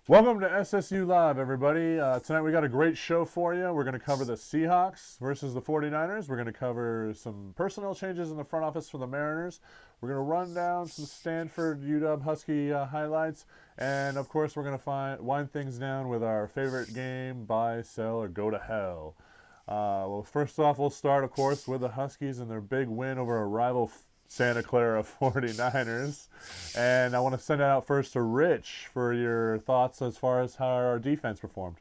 Welcome to SSU Live, everybody. Tonight we got a great show for you. We're going to cover the Seahawks versus the 49ers. We're going to cover some personnel changes in the front office for the Mariners. We're going to run down some Stanford UW Husky highlights. And, of course, we're going to wind things down with our favorite game, buy, sell, or go to hell. Well, first off, we'll start, of course, with the Huskies and their big win over a rival Santa Clara 49ers. And I want to send it out first to Rich for your thoughts as far as how our defense performed.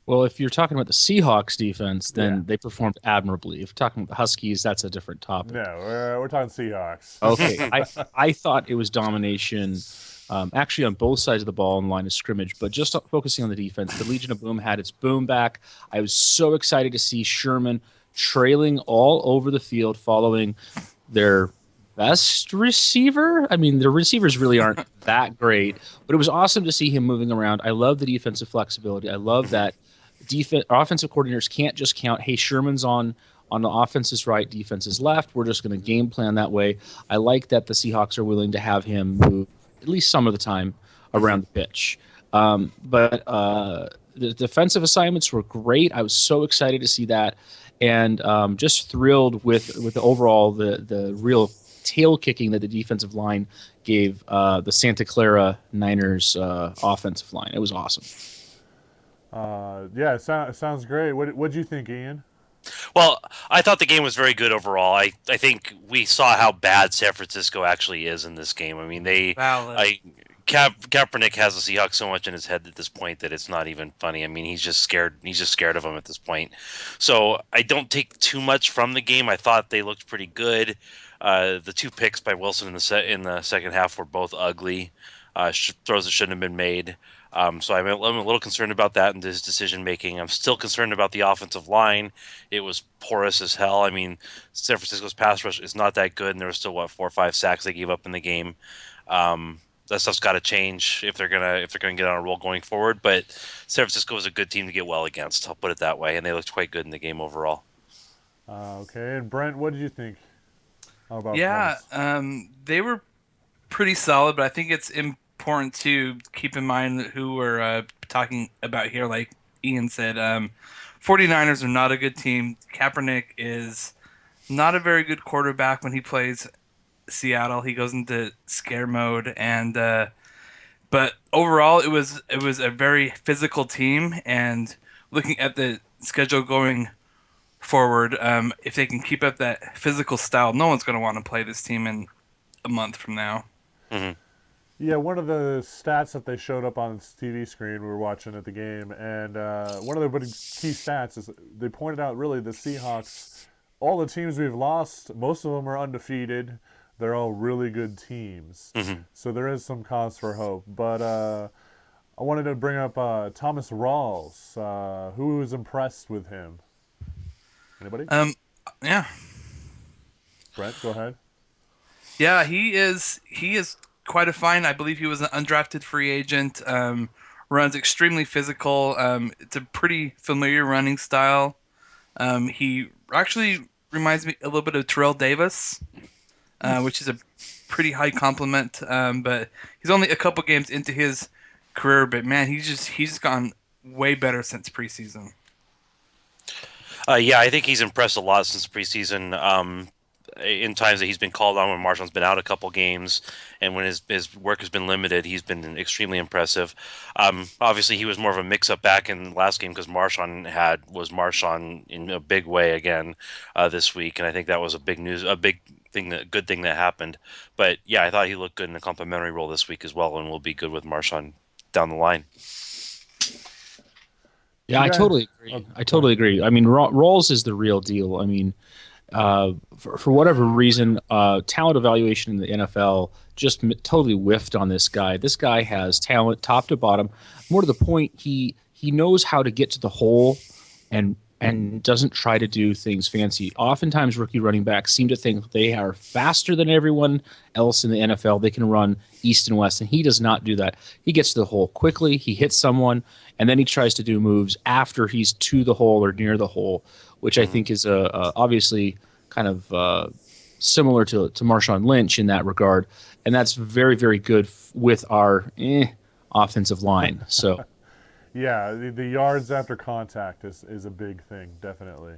Well, if you're talking about the Seahawks defense, Yeah. then they performed admirably. If you're talking about the Huskies, that's a different No, topic. we're talking Seahawks. Okay, I thought it was domination, actually on both sides of the ball in line of scrimmage, but just focusing on the defense, the Legion of Boom had its boom back. I was so excited to see Sherman trailing all over the field, following their best receiver. I mean, the receivers really aren't that great, but it was awesome to see him moving around. I love the defensive flexibility. I love that offensive coordinators can't just count, hey, Sherman's on the offense is right, defense is left. We're just going to game plan that way. I like that the Seahawks are willing to have him move at least some of the time around the pitch. But the defensive assignments were great. I was so excited to see that, and just thrilled with the overall the real tail kicking that the defensive line gave the Santa Clara Niners offensive line. It was awesome. Yeah, it sounds great. What'd you think, Ian? Well, I thought the game was very good overall. I think we saw how bad San Francisco actually is in this game. I mean, Valid. Kaepernick has the Seahawks so much in his head at this point that it's not even funny. I mean, he's just scared. He's just scared of them at this point. So I don't take too much from the game. I thought they looked pretty good. The two picks by Wilson in the second half were both ugly. Throws that shouldn't have been made. So I'm a little concerned about that and his decision making. I'm still concerned about the offensive line. It was porous as hell. I mean, San Francisco's pass rush is not that good, and there was still 4 or 5 sacks they gave up in the game. That stuff's got to change if they're gonna get on a roll going forward. But San Francisco was a good team to get well against. I'll put it that way, and they looked quite good in the game overall. Okay, and Brent, what did you think about Yeah, performance? they were pretty solid, but I think it's important to keep in mind who we're talking about here. Like Ian said, 49ers are not a good team. Kaepernick is not a very good quarterback when he plays Seattle. He goes into scare mode, and but overall, it was a very physical team. And looking at the schedule going forward, if they can keep up that physical style, no one's going to want to play this team in a month from now. Hmm. Yeah, one of the stats that they showed up on the TV screen we were watching at the game, and one of the big key stats is they pointed out really the Seahawks, all the teams we've lost, most of them are undefeated. They're all really good teams. Hmm. So there is some cause for hope. But I wanted to bring up Thomas Rawls. Who was impressed with him? Anybody? Um, yeah, Brent, go ahead. yeah, he is quite a find. I believe he was an undrafted free agent. Runs extremely physical. It's a pretty familiar running style. He actually reminds me a little bit of Terrell Davis, which is a pretty high compliment. But he's only a couple games into his career, but man, he's gone way better since preseason. Yeah, I think he's impressed a lot since preseason. In times that he's been called on when Marshawn's been out a couple games, and when his work has been limited, he's been extremely impressive. Obviously, he was more of a mix-up back in the last game because Marshawn in a big way again this week, and I think that was a big thing, good thing that happened. But yeah, I thought he looked good in a complimentary role this week as well, and will be good with Marshawn down the line. Yeah, You I guys, totally oh, agree. I go ahead. totally agree. I mean, Rawls is the real deal. I mean, for whatever reason, talent evaluation in the NFL just totally whiffed on this guy. This guy has talent top to bottom. More to the point, he knows how to get to the hole and doesn't try to do things fancy. Oftentimes, rookie running backs seem to think they are faster than everyone else in the NFL. They can run east and west, and he does not do that. He gets to the hole quickly. He hits someone, and then he tries to do moves after he's to the hole or near the hole, which I Hmm. think is obviously kind of similar to Marshawn Lynch in that regard, and that's very very good with offensive line. So Yeah, the yards after contact is a big thing, definitely.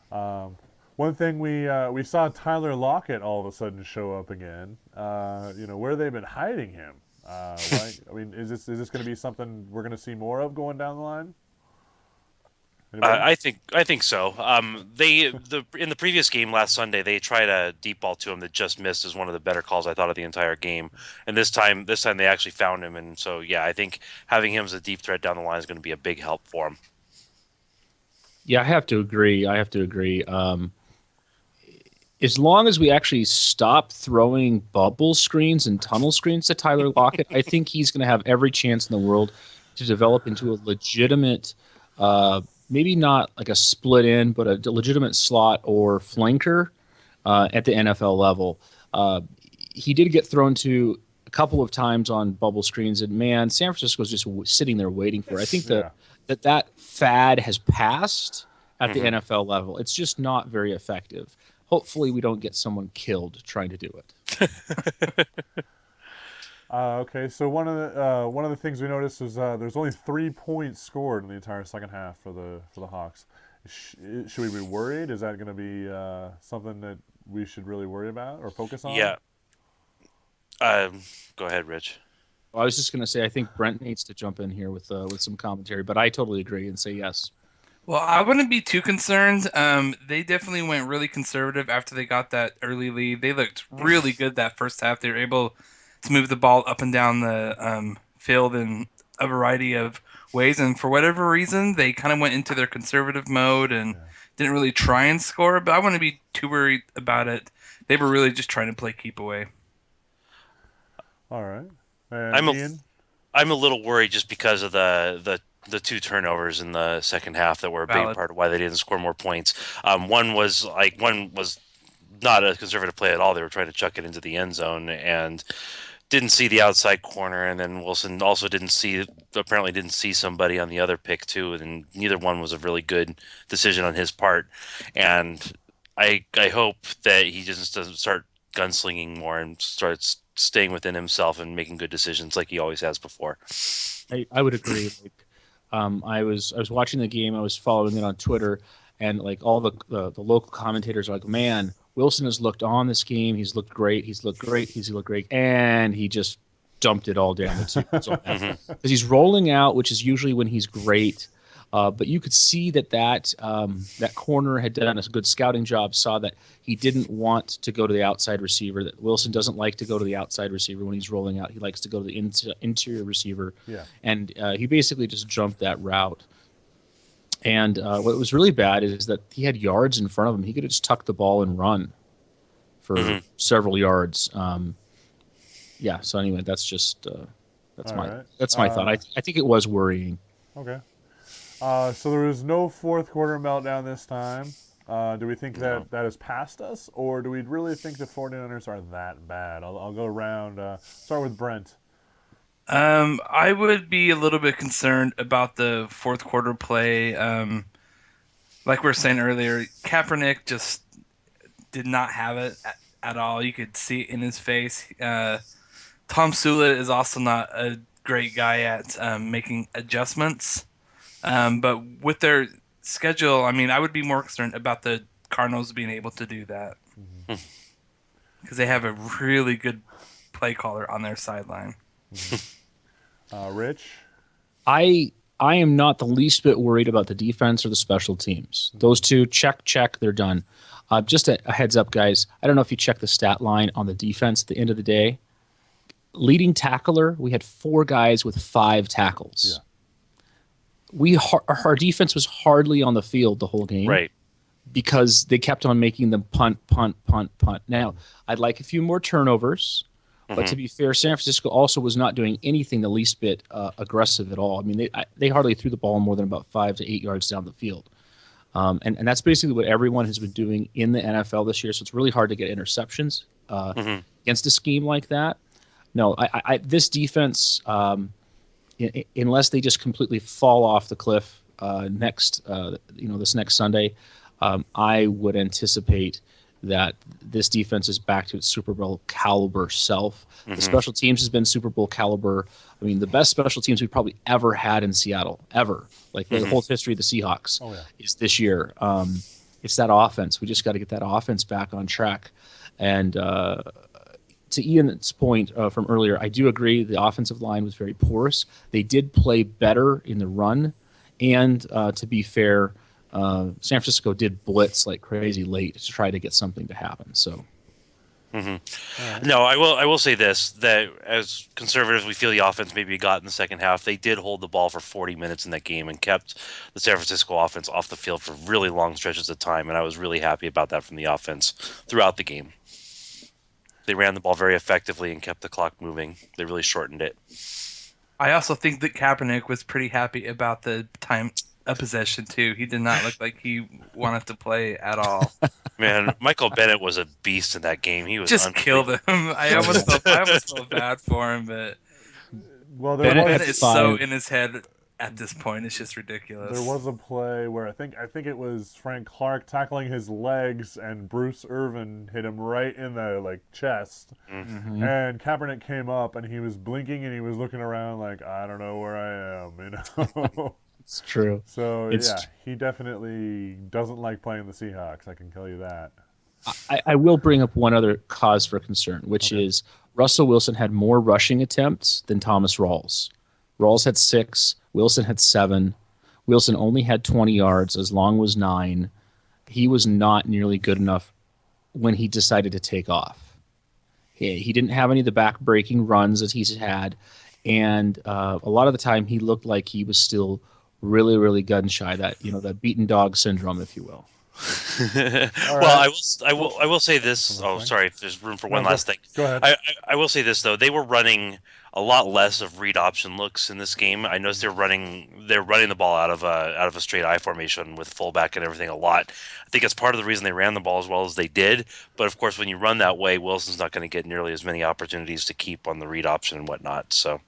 One thing we saw Tyler Lockett all of a sudden show up again. Where they've been hiding him. I mean, is this going to be something we're going to see more of going down the line? Anybody? I think so. In the previous game last Sunday, they tried a deep ball to him that just missed as one of the better calls I thought of the entire game. And this time they actually found him, and so yeah, I think having him as a deep threat down the line is going to be a big help for him. yeah, I have to agree. As long as we actually stop throwing bubble screens and tunnel screens to Tyler Lockett, I think he's going to have every chance in the world to develop into a legitimate, maybe not like a split end, but a legitimate slot or flanker at the NFL level. He did get thrown to a couple of times on bubble screens, and man, San Francisco's just sitting there waiting for it. I think Yeah. that fad has passed at the Mhm. NFL level. It's just not very effective. Hopefully, we don't get someone killed trying to do it. Okay, so one of the things we noticed was there's only 3 points scored in the entire second half for the Hawks. Should we be worried? Is that going to be something that we should really worry about or focus on? Yeah. Go ahead, Rich. I was just going to say, I think Brent needs to jump in here with some commentary, but I totally agree and say yes. Well, I wouldn't be too concerned. They definitely went really conservative after they got that early lead. They looked really good that first half. They were able to move the ball up and down the field in a variety of ways. And for whatever reason, they kind of went into their conservative mode and didn't really try and score. But I wouldn't be too worried about it. They were really just trying to play keep away. All right. And I'm a, Ian? I'm a little worried just because of the two turnovers in the second half that were a big Valid. part of why they didn't score more points. One was not a conservative play at all. They were trying to chuck it into the end zone and didn't see the outside corner, and then Wilson also apparently didn't see somebody on the other pick too, and neither one was a really good decision on his part. And I hope that he just doesn't start gunslinging more and starts staying within himself and making good decisions like he always has before. I would agree. I was watching the game. I was following it on Twitter, and like all the local commentators are like, "Man, Wilson has looked on this game. He's looked great. He's looked great. He's looked great," and he just dumped it all down the tube. Because he's rolling out, which is usually when he's great. But you could see that corner had done a good scouting job, saw that he didn't want to go to the outside receiver, that Wilson doesn't like to go to the outside receiver when he's rolling out. He likes to go to the interior receiver. Yeah. And he basically just jumped that route. And what was really bad is that he had yards in front of him. He could have just tucked the ball and run for several yards. Yeah, so anyway, that's just that's All my right. that's my thought. I think it was worrying. Okay. So there was no fourth quarter meltdown this time. Do we think that has passed us, or do we really think the 49ers are that bad? I'll go around. Start with Brent. I would be a little bit concerned about the fourth quarter play. Like we were saying earlier, Kaepernick just did not have it at all. You could see it in his face. Tom Sula is also not a great guy at making adjustments. But with their schedule, I mean, I would be more concerned about the Cardinals being able to do that because they have a really good play caller on their sideline. Rich. I am not the least bit worried about the defense or the special teams. Those two, check, they're done. Just a heads up, guys. I don't know if you checked the stat line on the defense at the end of the day. Leading tackler, we had 4 guys with 5 tackles. Yeah. Our defense was hardly on the field the whole game. Right. Because they kept on making them punt. Now, I'd like a few more turnovers, but to be fair, San Francisco also was not doing anything the least bit aggressive at all. I mean, they hardly threw the ball more than about 5 to 8 yards down the field. And that's basically what everyone has been doing in the NFL this year, so it's really hard to get interceptions against a scheme like that. No, this defense, unless they just completely fall off the cliff this next Sunday, I would anticipate that this defense is back to its Super Bowl caliber self. The Mhm. special teams has been Super Bowl caliber. I mean, the best special teams we've probably ever had in Seattle, ever. Like the Mhm. whole history of the Seahawks Oh, yeah. is this year. It's that offense. We just got to get that offense back on track. And to Ian's point from earlier, I do agree the offensive line was very porous. They did play better in the run. And to be fair, San Francisco did blitz like crazy late to try to get something to happen. So No, I will say this, that as conservatives, we feel the offense maybe got in the second half. They did hold the ball for 40 minutes in that game and kept the San Francisco offense off the field for really long stretches of time, and I was really happy about that from the offense throughout the game. They ran the ball very effectively and kept the clock moving. They really shortened it. I also think that Kaepernick was pretty happy about the time of possession too. He did not look like he wanted to play at all. Man, Michael Bennett was a beast in that game. He was Just killed him. I almost felt bad for him, but Well, there Bennett was had Bennett is so 5. in his head at this point. It's just ridiculous. there was a play where I think it was Frank Clark tackling his legs, and Bruce Irvin hit him right in the chest. Mhm. And Kaepernick came up, and he was blinking, and he was looking around like, I don't know where I am, It's true. So It's yeah, he definitely doesn't like playing the Seahawks. I can tell you that. I will bring up one other cause for concern, which Okay. is Russell Wilson had more rushing attempts than Thomas Rawls. Rawls had 6, Wilson had 7. Wilson only had 20 yards, as long was 9. He was not nearly good enough when he decided to take off. He didn't have any of the back-breaking runs that he's had, and a lot of the time he looked like he was still really, really gun-shy, that beaten dog syndrome, if you will. All Well, right. I will say this. One more Oh, thing. sorry. If there's room for No, one last thing, go ahead. I will say this though. They were running a lot less of read option looks in this game. I noticed they're running the ball out of a straight I formation with fullback and everything a lot. I think it's part of the reason they ran the ball as well as they did. But of course, when you run that way, Wilson's not going to get nearly as many opportunities to keep on the read option and whatnot. So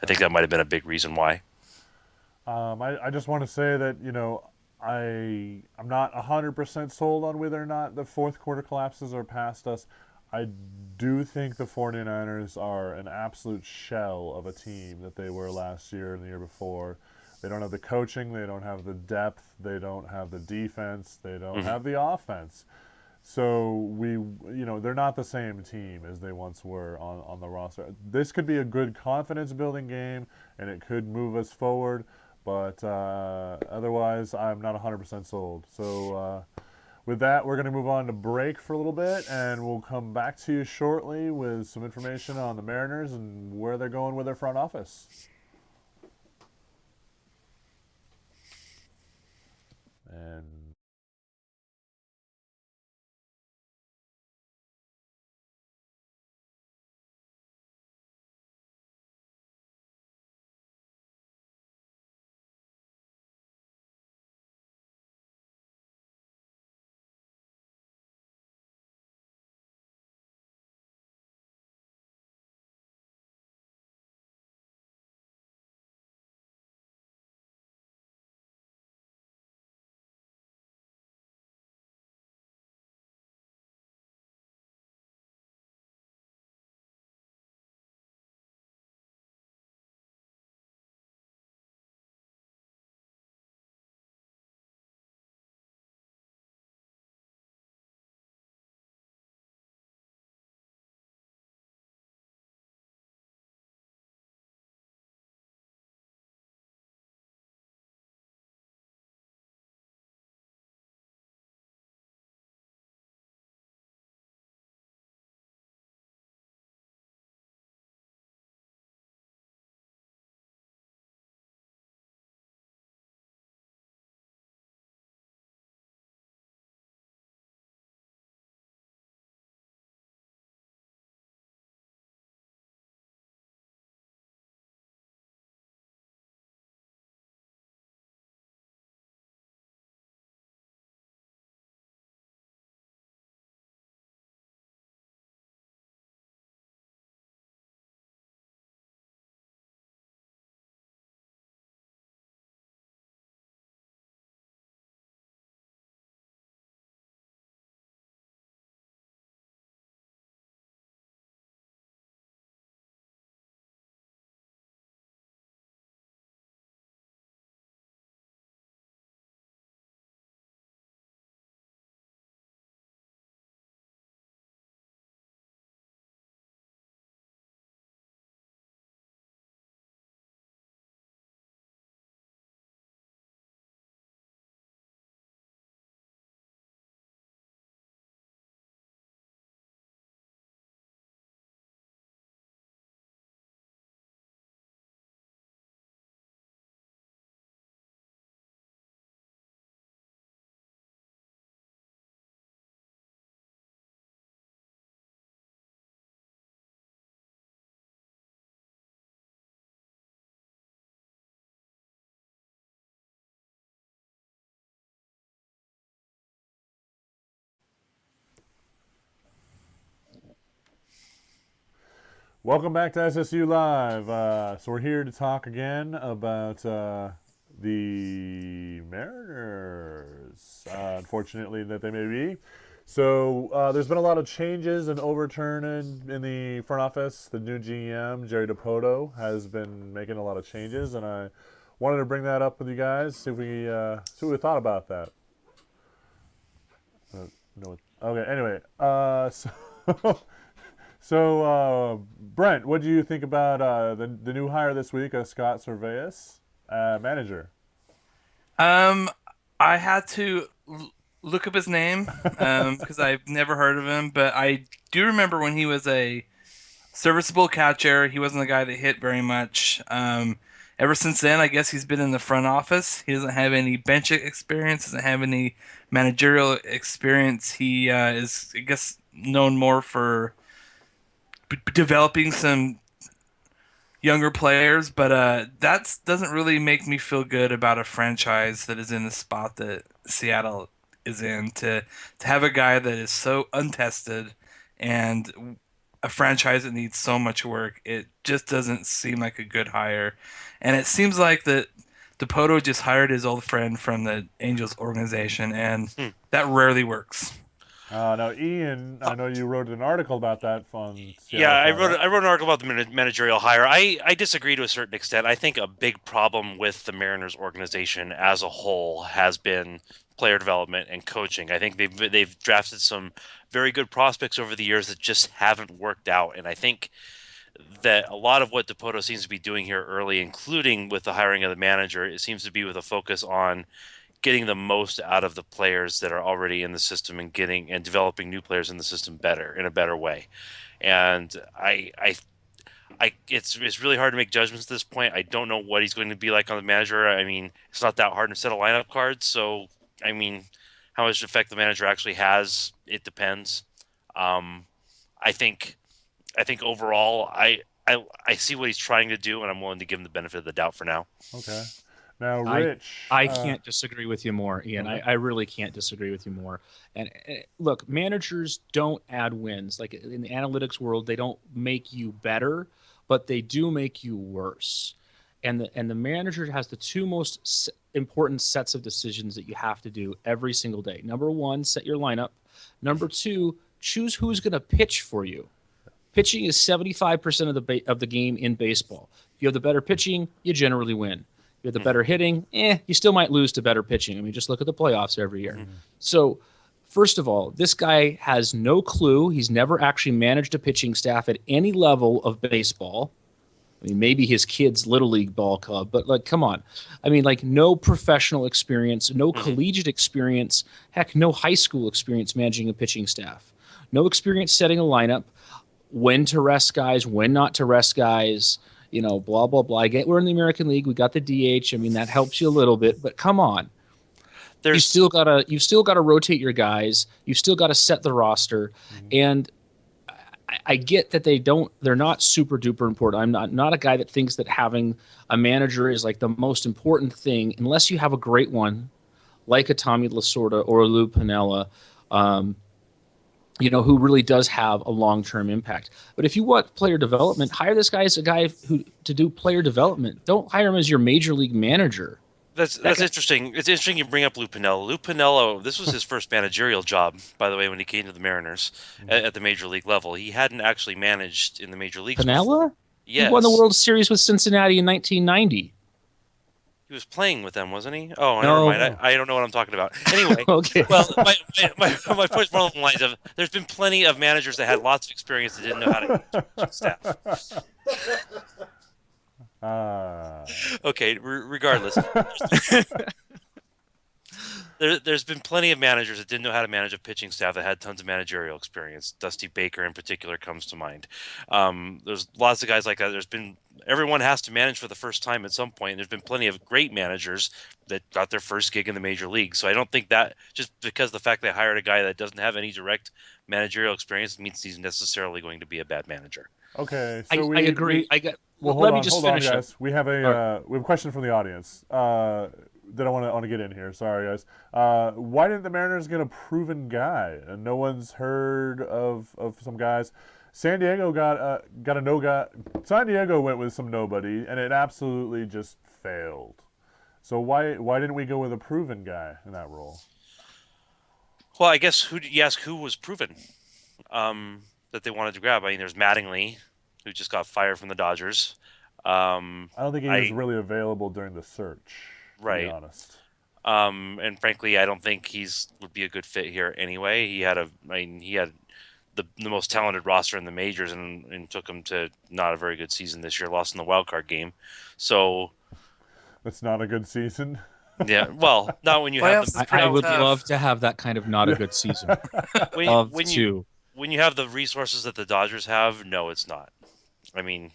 I think that might have been a big reason why. I just want to say that I'm not 100% sold on whether or not the fourth quarter collapses are past us. I do think the 49ers are an absolute shell of a team that they were last year and the year before. They don't have the coaching, they don't have the depth, they don't have the defense, they don't have the offense. So they're not the same team as they once were on the roster. This could be a good confidence building game, and it could move us forward. But otherwise, I'm not 100% sold. So with that, we're going to move on to break for a little bit, and we'll come back to you shortly with some information on the Mariners and where they're going with their front office. And Welcome back to SSU Live. So we're here to talk again about the Mariners, unfortunately that they may be. So there's been a lot of changes and overturning in the front office. The new GM, Jerry Dipoto, has been making a lot of changes, and I wanted to bring that up with you guys, see what we thought about that. No. Okay, anyway, So, Brent, what do you think about the new hire this week, Scott Servais, manager? I had to look up his name because I've never heard of him, but I do remember when he was a serviceable catcher. He wasn't the guy that hit very much. Ever since then, I guess he's been in the front office. He doesn't have any bench experience, doesn't have any managerial experience. He is, I guess, known more for developing some younger players, but that doesn't really make me feel good about a franchise that is in the spot that Seattle is in. To have a guy that is so untested and a franchise that needs so much work, it just doesn't seem like a good hire. And it seems like that Dipoto just hired his old friend from the Angels organization, and that rarely works. Now, Ian, I know you wrote an article about that on Seattle Yeah, Side Up. I wrote an article about the managerial hire. I disagree to a certain extent. I think a big problem with the Mariners organization as a whole has been player development and coaching. I think they've drafted some very good prospects over the years that just haven't worked out, and I think that a lot of what Dipoto seems to be doing here early, including with the hiring of the manager, it seems to be with a focus on getting the most out of the players that are already in the system and getting and developing new players in the system better in a better way. And it's really hard to make judgments at this point. I don't know what he's going to be like on the manager. I mean, it's not that hard to set a lineup card. So, I mean, how much effect the manager actually has, it depends. Um, I think I think overall, I see what he's trying to do, and I'm willing to give him the benefit of the doubt for now. Okay. Now, I Rich. I can't disagree with you more, Ian. Okay. I really can't disagree with you more. And look, managers don't add wins. Like in the analytics world, they don't make you better, but they do make you worse. And the manager has the two most important sets of decisions that you have to do every single day. Number one, set your lineup. Number two, choose who's going to pitch for you. Pitching is 75% of the game in baseball. If you have the better pitching, you generally win. If you have the better hitting, you still might lose to better pitching. I mean, just look at the playoffs every year. So, first of all, this guy has no clue. He's never actually managed a pitching staff at any level of baseball. I mean, maybe his kid's little league ball club, but like, come on. I mean, like, no professional experience, no collegiate experience, heck, no high school experience managing a pitching staff, no experience setting a lineup, when to rest guys, when not to rest guys, blah, blah, blah. I get we're in the American League. We got the DH. I mean, that helps you a little bit, but come on. You've still gotta rotate your guys. You've still got to set the roster. And I get that they're not super duper important. I'm not a guy that thinks that having a manager is like the most important thing, unless you have a great one, like a Tommy Lasorda or a Lou Piniella, who really does have a long-term impact. But if you want player development, hire this guy as a guy to do player development. Don't hire him as your major league manager. That's interesting. It's interesting you bring up Lou Piniella. Lou Piniella, this was his first managerial job, by the way, when he came to the Mariners at the major league level. He hadn't actually managed in the major leagues Piniella? before. Yes. He won the World Series with Cincinnati in 1990. He was playing with them, wasn't he? Oh, No. never mind. I don't know what I'm talking about. Anyway, Okay. well, my point's more along the lines of there's been plenty of managers that had lots of experience that didn't know how to manage staff. Okay, regardless. There's been plenty of managers that didn't know how to manage a pitching staff that had tons of managerial experience. Dusty Baker in particular comes to mind. There's lots of guys like that. Everyone has to manage for the first time at some point. There's been plenty of great managers that got their first gig in the major league. So I don't think that just because the fact they hired a guy that doesn't have any direct managerial experience means he's necessarily going to get a bad manager. Okay, so I agree. Let me just finish guys. up. We have a question from the audience that I want to get in here. Sorry, guys. Why didn't the Mariners get a proven guy? And no one's heard of some guys. San Diego got a no guy. San Diego went with some nobody, and it absolutely just failed. So why didn't we go with a proven guy in that role? Well, I guess you ask who was proven that they wanted to grab. I mean, there's Mattingly, who just got fired from the Dodgers. I don't think he was really available during the search, to be Right. honest. And frankly, I don't think would be a good fit here anyway. He had the most talented roster in the majors and took him to not a very good season this year, lost in the wild card game. So That's not a good season. yeah, well, not when you have Playoffs the is pretty I would tough. love to have that kind of not a good season. Love to. when you have the resources that the Dodgers have. No, it's not. I mean,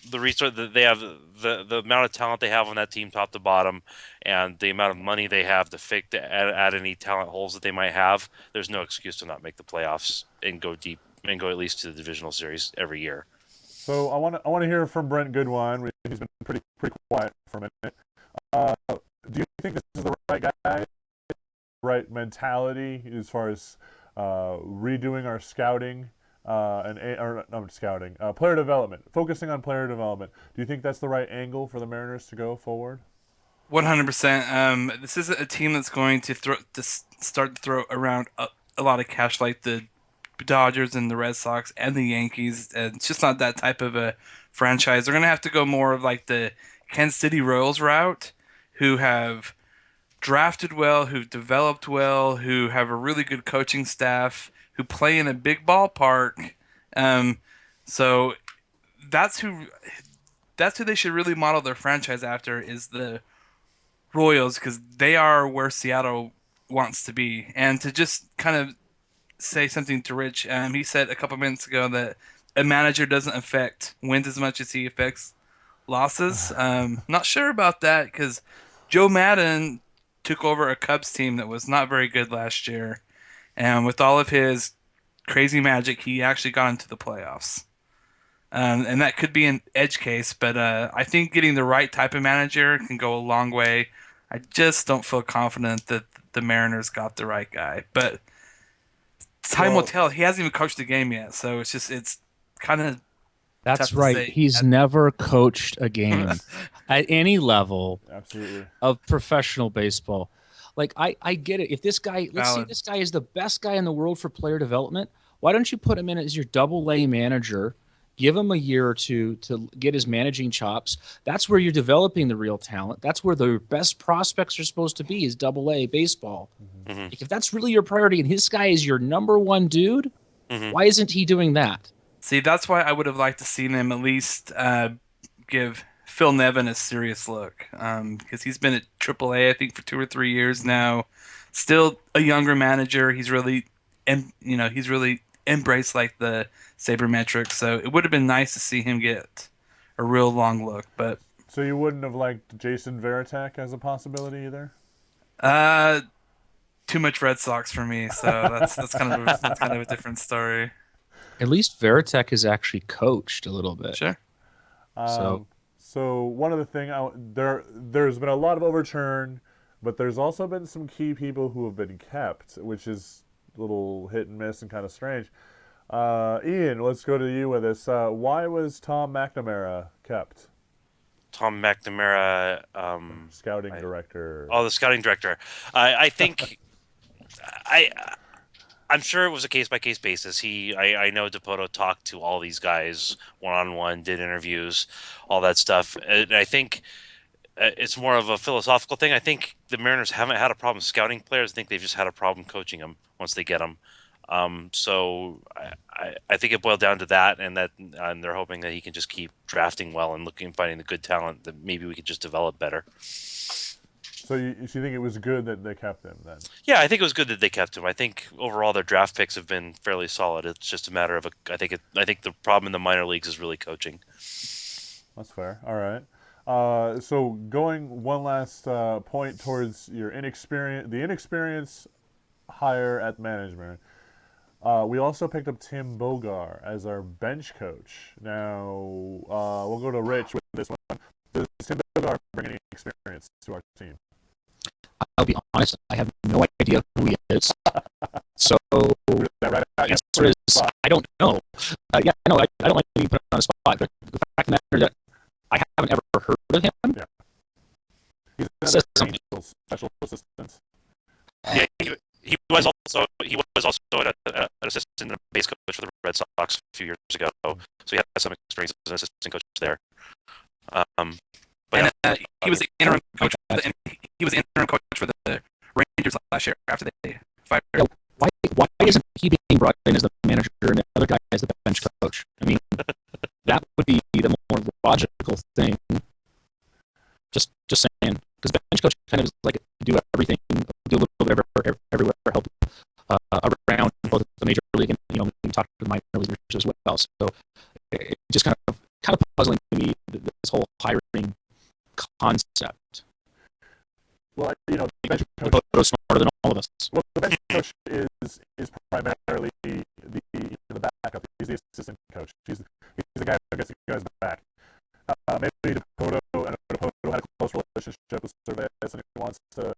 the resource that they have, the amount of talent they have on that team, top to bottom, and the amount of money they have to add any talent holes that they might have. There's no excuse to not make the playoffs and go deep and go at least to the divisional series every year. So I want to hear from Brent Goodwine. He's been pretty quiet for a minute. Do you think this is the right guy, right mentality as far as redoing our scouting player development, focusing on player development? Do you think that's the right angle for the Mariners to go forward? 100%. This isn't a team that's going to start to throw around a lot of cash like the Dodgers and the Red Sox and the Yankees. It's just not that type of a franchise. They're going to have to go more of like the Kansas City Royals route, who have drafted well, who've developed well, who have a really good coaching staff, who play in a big ballpark. So that's who they should really model their franchise after, is the Royals, because they are where Seattle wants to be. And to just kind of say something to Rich, he said a couple minutes ago that a manager doesn't affect wins as much as he affects losses. Not sure about that, because Joe Madden took over a Cubs team that was not very good last year, and with all of his crazy magic, he actually got into the playoffs. And that could be an edge case, but I think getting the right type of manager can go a long way. I just don't feel confident that the Mariners got the right guy, but time will tell. He hasn't even coached the game yet, so it's kind of That's tough to right. say. He's never coached a game at any level Absolutely. of professional baseball. Like, I get it. If this guy, let's say Valid. this guy is the best guy in the world for player development, why don't you put him in as your double-A manager? Give him a year or two to get his managing chops. That's where you're developing the real talent. That's where the best prospects are supposed to be, is double-A baseball. Mm-hmm. Like, if that's really your priority and his guy is your number one dude, Mm-hmm. why isn't he doing that? See, that's why I would have liked to seen him at least give Phil Nevin a serious look, because he's been at AAA, I think, for 2 or 3 years now. Still a younger manager. He's really embraced like the sabermetrics. So it would have been nice to see him get a real long look. But So you wouldn't have liked Jason Varitek as a possibility either? too much Red Sox for me. So that's kind of a different story. At least Veritek has actually coached a little bit. Sure. So one of the thing there's been a lot of overturn, but there's also been some key people who have been kept, which is a little hit and miss and kind of strange. Ian, let's go to you with this. Why was Tom McNamara kept? Tom McNamara, Scouting director. the scouting director. I think I'm sure it was a case by case basis. I know DePoto talked to all these guys one on one, did interviews, all that stuff. And I think it's more of a philosophical thing. I think the Mariners haven't had a problem scouting players. I think they've just had a problem coaching them once they get them. So I think it boiled down to that, and they're hoping that he can just keep drafting well and finding the good talent that maybe we could just develop better. So you think it was good that they kept him then? Yeah, I think it was good that they kept him. I think overall their draft picks have been fairly solid. It's just a matter of I think the problem in the minor leagues is really coaching. That's fair. All right. So going one last point towards the inexperience hire at management. We also picked up Tim Bogar as our bench coach. Now we'll go to Rich with this one. Does Tim Bogar bring any experience to our team? I'll be honest, I have no idea who he is. So Is that right? answer is I don't know. Yeah, no, I don't like being put on the spot. But the fact of the matter is that I haven't ever heard of him. Yeah. He's Says another something. Angels special assistant. Yeah, he was also an assistant and base coach for the Red Sox a few years ago, so he had some experience as an assistant coach there. But and he was the interim coach. He was the interim coach for the Rangers last year after they fired. Yeah, why isn't he being brought in as the manager and the other guy as the bench coach? I mean, that would be the more logical thing. Just saying, because bench coach kind of is like do everything, do a little bit everywhere, help around both the major league and we talk to the minor leaguers as well. So it just kind of puzzling to me this whole hiring concept. Well, the bench coach is smarter than all of us. Well, the bench coach is primarily the backup. He's the assistant coach. He's the guy who gets the guys back. Maybe Dakota had a close relationship with Cervez, and he wants to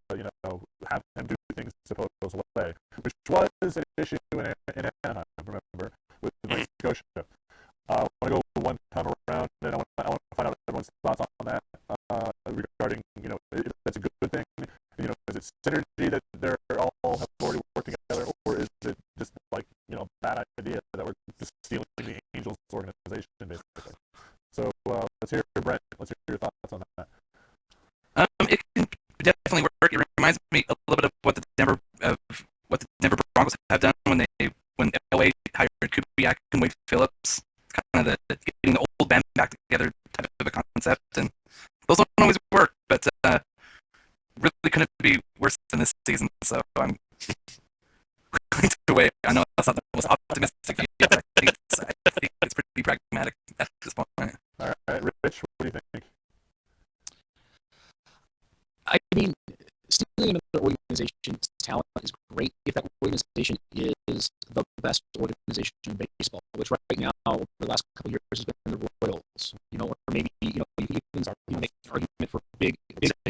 have him do things Dakota's way, which was an issue in Anaheim. Remember with the Nova Scotia. I want to go one time around, and I want to find out everyone's thoughts on that regarding if that's a good thing. Is it synergy that they're all have already worked together, or is it just like bad idea that we're just stealing the Angels organization basically? So let's hear Brent. Let's hear your thoughts on that. It can definitely work. It reminds me a little bit of what the Denver Broncos have done when LA hired Kubiak and Wade Phillips. Kind of getting the old band back together type of a concept, and those don't always work, but really couldn't be worse than this season. So I'm away. I know that's not the most optimistic view. I think it's pretty pragmatic at this point. All right, Rich, what do you think? I mean, stealing another organization's talent is great if that organization is the best organization in baseball, which right now, over the last couple of years, has been the Royals. Or maybe you can make an argument for big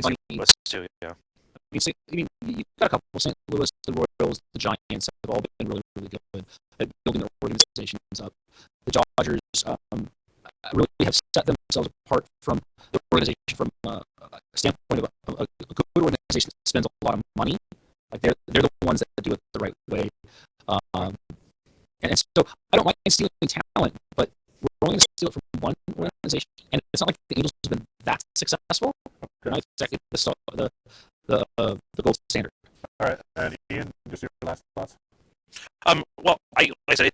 money. Too, yeah. I mean, you've got a couple. St. Louis, the Royals, the Giants have all been really, really good at building their organizations up. The Dodgers really have set themselves apart from the organization from a standpoint of a good organization that spends a lot of money. Like they're the ones that do it the right way. And so I don't like stealing talent, but we're only going to steal it from one organization, and it's not like the Angels have been that successful. They're not exactly the gold standard. All right, and Ian, just your last thoughts. Well, like I said,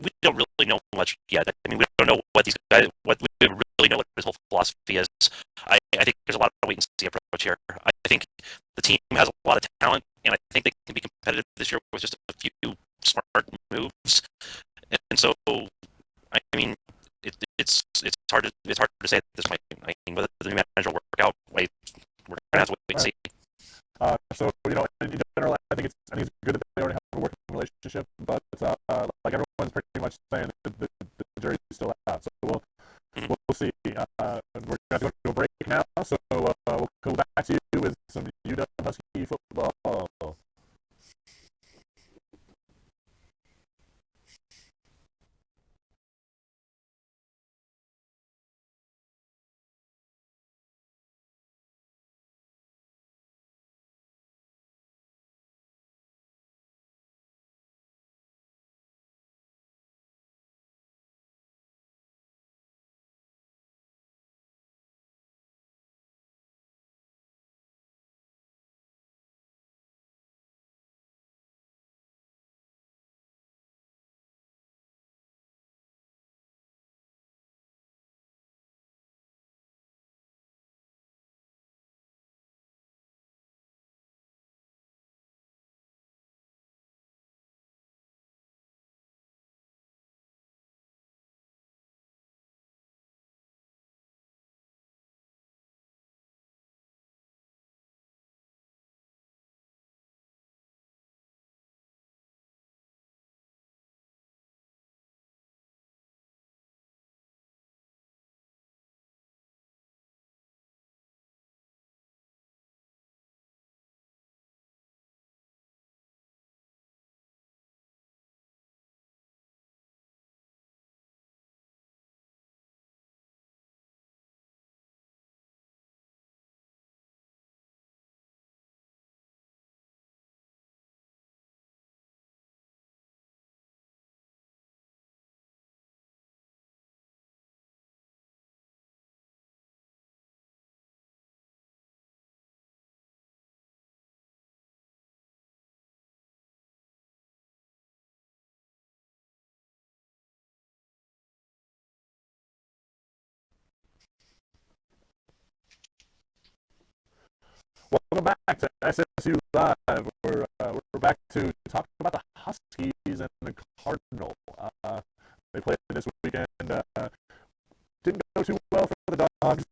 we don't really know much yet. I mean, we don't know what these guys, what we really know what his whole philosophy is. I think there's a lot of wait and see approach here. I think the team has a lot of talent, and I think they can be competitive this year with just a few smart moves. And so, I mean, it's hard to say at this point. I mean, whether the new manager will work out, we're gonna have to wait and see. So in general, I think it's good that they already have a working relationship, but like everyone's pretty much saying that the jury's still out. So we'll see. We're going to go to a break now, so we'll come back to you with some UW Husky football. back to SSU Live. We're back to talk about the Huskies and the Cardinal. They played this weekend. Didn't go too well for the Dogs.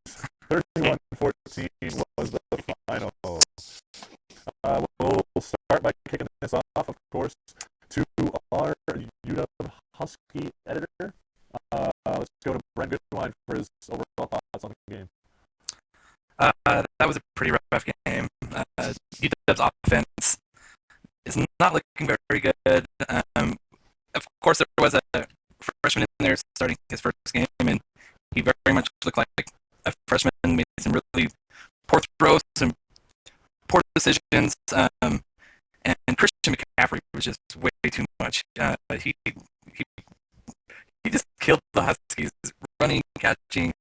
31-14 was the final. We'll start by kicking this off, of course, to our UW Husky editor. Let's go to Brent Goodwine for his overall thoughts on the game. That was a pretty rough game. UW's offense is not looking very good. Of course, there was a freshman in there starting his first game, and he very much looked like a freshman, made some really poor throws, some poor decisions, and Christian McCaffrey was just way too much. He just killed the Huskies, running, catching,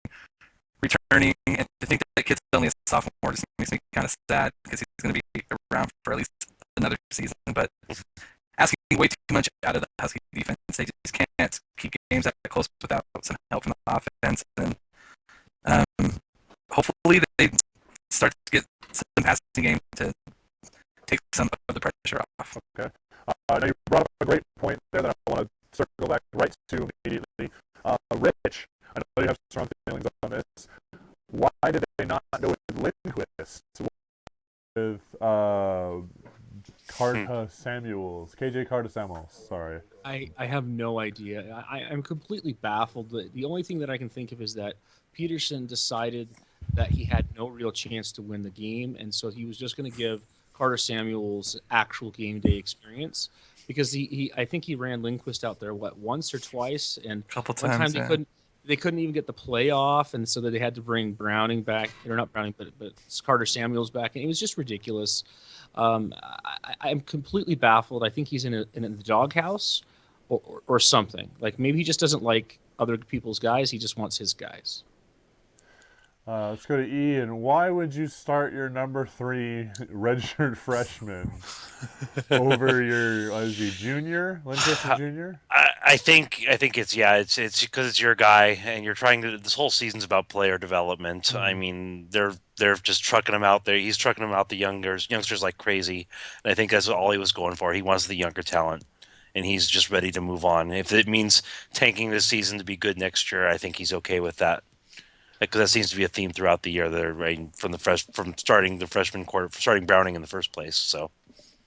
returning, and to think that kid's only a sophomore just makes me kind of sad because he's going to be around for at least another season. But asking way too much out of the Husky defense, they just can't keep games that close without some help from the offense. And hopefully they start to get some passing game to take some of the pressure off. Okay. Now you brought up a great point there that I want to circle back right to immediately. Rich, I know you have strong feelings on this. Why did they not go with Lindquist? With KJ Carta-Samuels, sorry. I have no idea. I'm completely baffled. The only thing that I can think of is that Peterson decided that he had no real chance to win the game, and so he was just going to give Carter Samuels actual game day experience because I think he ran Lindquist out there once or twice, and a couple one times time they couldn't even get the play off, and so that they had to bring Browning back, or not Browning, but Carter Samuels back, and it was just ridiculous. I'm completely baffled. I think he's in the doghouse or something. Like maybe he just doesn't like other people's guys. He just wants his guys. Let's go to Ian. Why would you start your number 3 redshirt freshman over your junior, Lindquist junior? I think it's because it's your guy, and you're trying to. This whole season's about player development. Mm-hmm. I mean, they're just trucking him out there. He's trucking him out the youngsters like crazy, and I think that's all he was going for. He wants the younger talent, and he's just ready to move on. If it means tanking this season to be good next year, I think he's okay with that. Because that seems to be a theme throughout the year. They're right from starting the freshman quarter, starting Browning in the first place. So,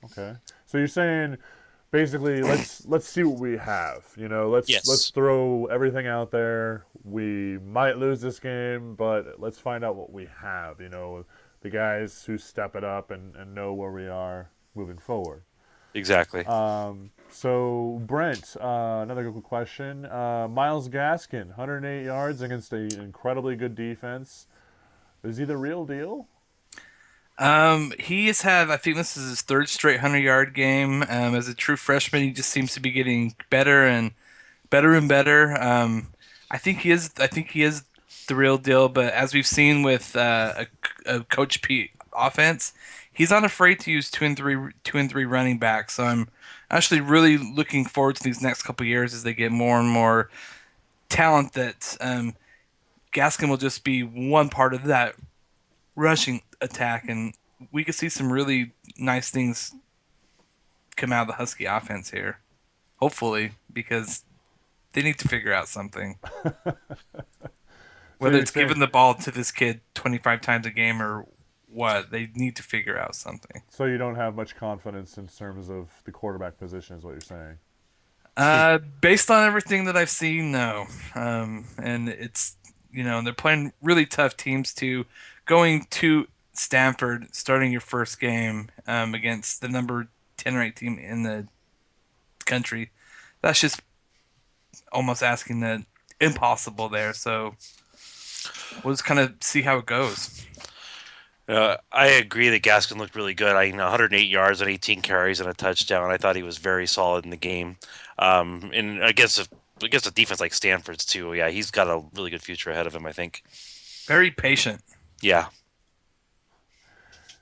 okay. So you're saying basically let's see what we have. Let's throw everything out there. We might lose this game, but let's find out what we have. The guys who step it up and know where we are moving forward. Exactly. So Brent, another good question. Myles Gaskin, 108 yards against an incredibly good defense. Is he the real deal? He has had, I think this is his third straight 100-yard game. As a true freshman, he just seems to be getting better and better and better. I think he is the real deal. But as we've seen with a Coach Pete offense, he's not afraid to use two and three running backs. So I'm actually really looking forward to these next couple of years as they get more and more talent. That Gaskin will just be one part of that rushing attack, and we could see some really nice things come out of the Husky offense here. Hopefully, because they need to figure out something. Whether it's giving the ball to this kid 25 times a game or what, they need to figure out something. So you don't have much confidence in terms of the quarterback position is what you're saying? Based on everything that I've seen, no. And it's, they're playing really tough teams too. Going to Stanford, starting your first game against the number 10 ranked team in the country, that's just almost asking the impossible there. So we'll just kind of see how it goes. I agree that Gaskin looked really good. 108 yards on 18 carries and a touchdown. I thought he was very solid in the game. And against a defense like Stanford's too. Yeah, he's got a really good future ahead of him, I think. Very patient. Yeah.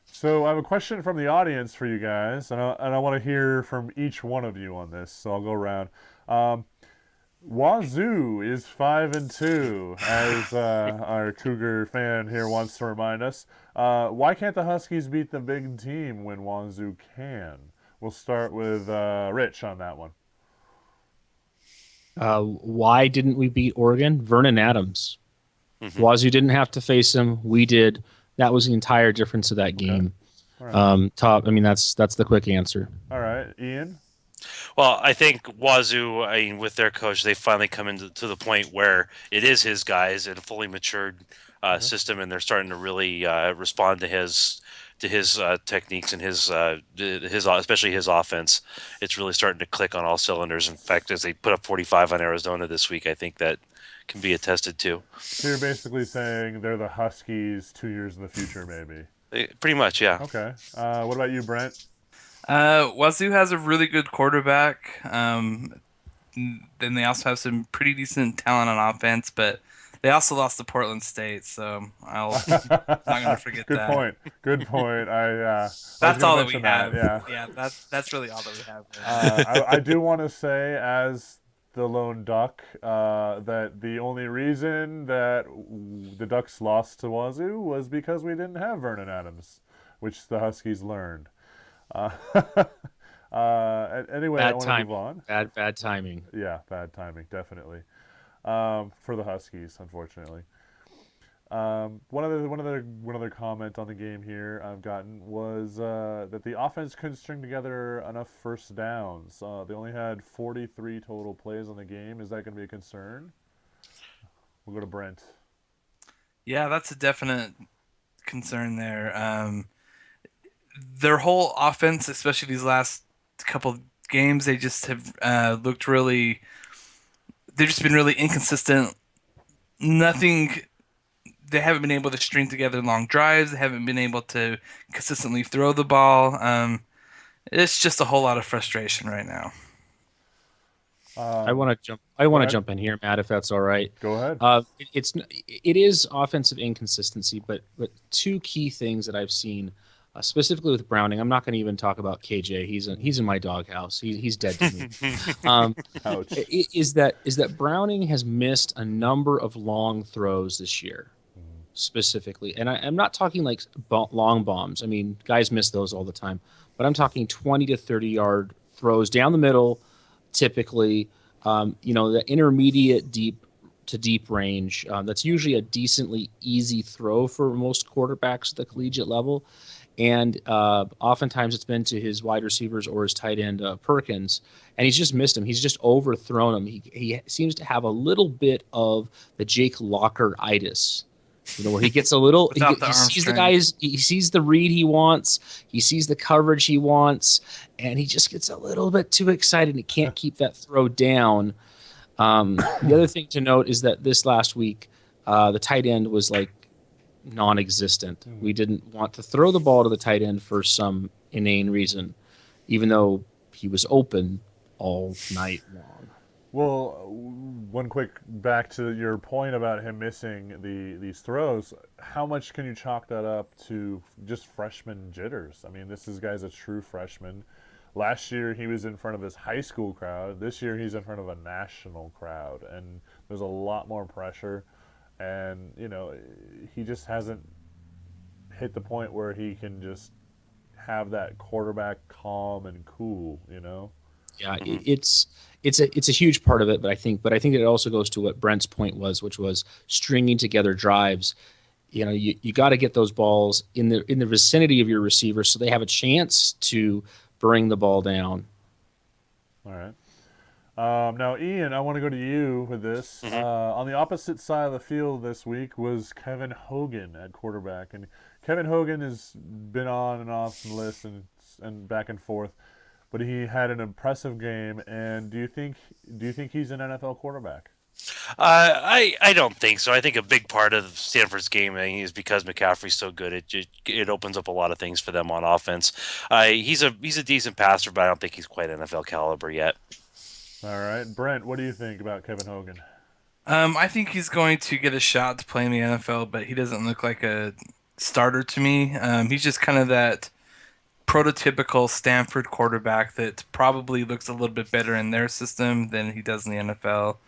So I have a question from the audience for you guys, and I want to hear from each one of you on this. So I'll go around. Wazoo is 5-2, as our Cougar fan here wants to remind us. Why can't the Huskies beat the big team when Wazoo can? We'll start with Rich on that one. Why didn't we beat Oregon? Vernon Adams. Mhm. Wazoo didn't have to face him. We did. That was the entire difference of that game. All right. I mean, that's the quick answer. All right, Ian. Well, I think Wazoo, I mean, with their coach, they finally come into to the point where it is his guys and a fully matured system, and they're starting to really respond to his techniques and his especially his offense. It's really starting to click on all cylinders. In fact, as they put up 45 on Arizona this week, I think that can be attested to. So you're basically saying they're the Huskies 2 years in the future, maybe. Pretty much, yeah. Okay. What about you, Brent? Wazoo has a really good quarterback. Then they also have some pretty decent talent on offense, but they also lost to Portland State, so I'm not gonna forget Good that. point. Good point. I was That's gonna all that we mention have. Yeah. That's really all that we have. I do want to say, as the lone duck, that the only reason that the Ducks lost to Wazoo was because we didn't have Vernon Adams, which the Huskies learned. Uh, anyway, I Bad want to timing. move on. Bad timing. Yeah, bad timing, definitely. For the Huskies, unfortunately. One other comment on the game here I've gotten was that the offense couldn't string together enough first downs. They only had 43 total plays on the game. Is that going to be a concern? We'll go to Brent. Yeah, that's a definite concern there. Their whole offense, especially these last couple games, they just have looked really. They've just been really inconsistent. Nothing. They haven't been able to string together long drives. They haven't been able to consistently throw the ball. It's just a whole lot of frustration right now. I want to jump. ahead. Jump in here, Matt, if that's all right. Go ahead. It is offensive inconsistency, but two key things that I've seen, specifically with Browning. I'm not going to even talk about KJ. He's in my doghouse. He's dead to me. Ouch. Is that Browning has missed a number of long throws this year, specifically, and I'm not talking like long bombs. I mean, guys miss those all the time, but I'm talking 20 to 30-yard throws down the middle, typically. The intermediate deep to deep range. That's usually a decently easy throw for most quarterbacks at the collegiate level. And oftentimes it's been to his wide receivers or his tight end, Perkins, and he's just missed him. He's just overthrown him. He seems to have a little bit of the Jake Locker-itis, where he gets a little, he sees the guys, he sees the read he wants, he sees the coverage he wants, and he just gets a little bit too excited and he can't keep that throw down. The other thing to note is that this last week, the tight end was like non-existent. We didn't want to throw the ball to the tight end for some inane reason, even though he was open all night long. Well, one quick back to your point about him missing these throws. How much can you chalk that up to just freshman jitters? I mean, this guy's a true freshman. Last year he was in front of his high school crowd. This year he's in front of a national crowd, and there's a lot more pressure. And he just hasn't hit the point where he can just have that quarterback calm and cool. Yeah, it's a huge part of it, but I think it also goes to what Brent's point was, which was stringing together drives. You got to get those balls in the vicinity of your receivers so they have a chance to bring the ball down. All right. Now, Ian, I want to go to you with this. On the opposite side of the field this week was Kevin Hogan at quarterback, and Kevin Hogan has been on and off some lists and back and forth, but he had an impressive game. And do you think he's an NFL quarterback? I don't think so. I think a big part of Stanford's game is because McCaffrey's so good. It opens up a lot of things for them on offense. He's a decent passer, but I don't think he's quite NFL caliber yet. All right, Brent, what do you think about Kevin Hogan? I think he's going to get a shot to play in the NFL, but he doesn't look like a starter to me. He's just kind of that prototypical Stanford quarterback that probably looks a little bit better in their system than he does in the NFL.